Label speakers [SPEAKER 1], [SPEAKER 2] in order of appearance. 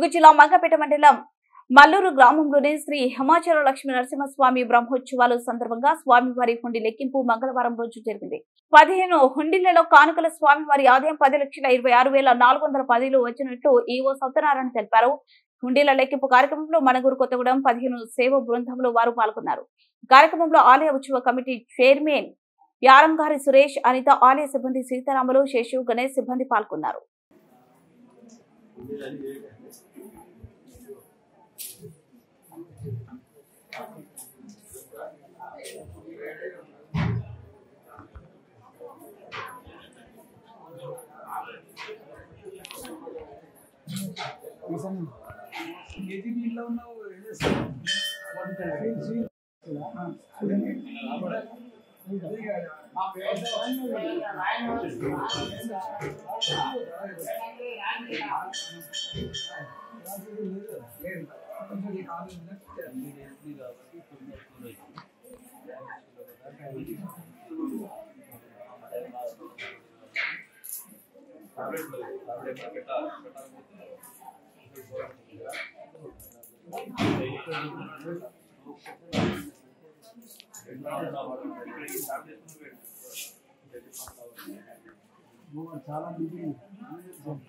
[SPEAKER 1] ములుగు జిల్లా మంగపేట మండలం మల్లూరు గ్రామంలోని శ్రీ హిమాచల లక్ష్మీ నరసింహస్వామి బ్రహ్మోత్సవాలు సందర్భంగా స్వామివారి హుండీ లెక్కింపు మంగళవారం రోజు జరిగింది. 15 హుండీలలో కానుకల స్వామివారి ఆదాయం 10,26,410 వచ్చినట్లు ఈవో సత్యనారాయణ తెలిపారు. హుండీల లెక్కింపు కార్యక్రమంలో మనగూరు కొత్తగూడెం 15 సేవ బృందంలో వారు పాల్గొన్నారు. కార్యక్రమంలో ఆలయ ఉత్సవ కమిటీ చైర్మన్ యారంగారి సురేష్, అనిత, ఆలయ సిబ్బంది సీతారాములు, శేషు, గణేష్ సిబ్బంది పాల్గొన్నారు.
[SPEAKER 2] చాలా బిజీ మొత్తం